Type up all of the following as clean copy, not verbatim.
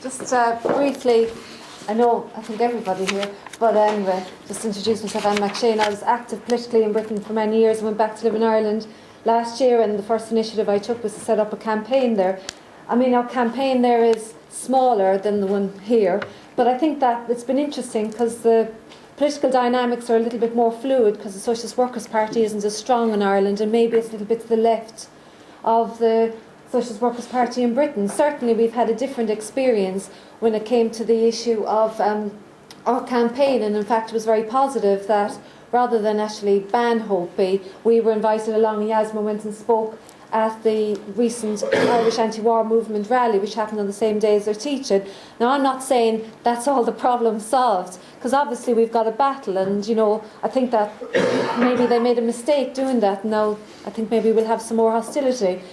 Just briefly, I think everybody here, but anyway, just introduce myself. I'm McShane. I was active politically in Britain for many years and went back to live in Ireland last year, and the first initiative I took was to set up a campaign there. I mean, our campaign there is smaller than the one here, but I think that it's been interesting because the political dynamics are a little bit more fluid because the Socialist Workers' Party isn't as strong in Ireland, and maybe it's a little bit to the left of the Socialist Workers' Party in Britain. Certainly we've had a different experience when it came to the issue of our campaign, and in fact it was very positive that rather than actually ban Hopi, we were invited along. Yasmin went and spoke at the recent Irish anti-war movement rally, which happened on the same day as their teaching. Now, I'm not saying that's all the problem solved, because obviously we've got a battle, and I think that maybe they made a mistake doing that. Now I think maybe we'll have some more hostility.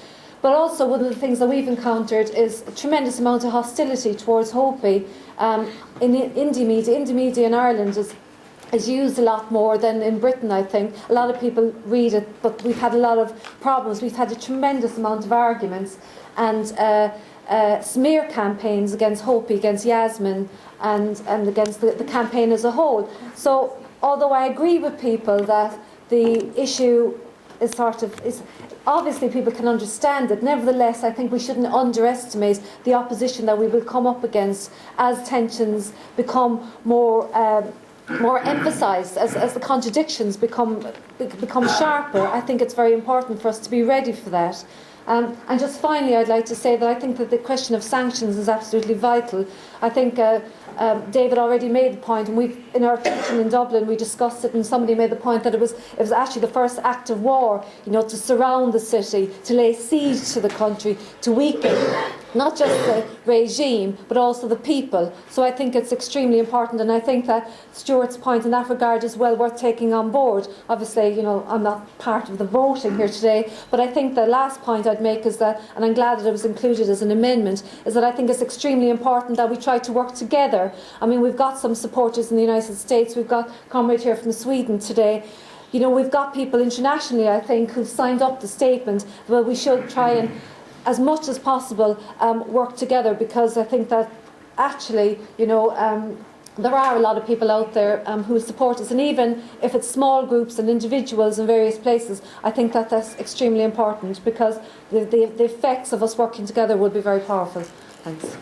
But also one of the things that we've encountered is a tremendous amount of hostility towards Hopi in indie media. Indie media in Ireland is used a lot more than in Britain, I think. A lot of people read it, but we've had a lot of problems. We've had a tremendous amount of arguments and smear campaigns against Hopi, against Yasmin, and against the campaign as a whole. So although I agree with people that the issue is obviously people can understand it, nevertheless I think we shouldn't underestimate the opposition that we will come up against as tensions become more emphasised, as the contradictions become sharper. I think it's very important for us to be ready for that. And just finally, I'd like to say that I think that the question of sanctions is absolutely vital. I think David already made the point, and in our teaching in Dublin we discussed it, and somebody made the point that it was actually the first act of war, to surround the city, to lay siege to the country, to weaken not just the regime but also the people. So I think it's extremely important, and I think that Stuart's point in that regard is well worth taking on board. Obviously, I'm not part of the voting here today, but I think the last point I'd make is that, and I'm glad that it was included as an amendment, is that I think it's extremely important that we try to work together. I mean, we've got some supporters in the United States, we've got a comrade here from Sweden today. We've got people internationally, I think, who've signed up the statement. Well, we should try and, as much as possible, work together, because I think that actually, there are a lot of people out there who support us, and even if it's small groups and individuals in various places, I think that that's extremely important, because the effects of us working together will be very powerful. Thanks.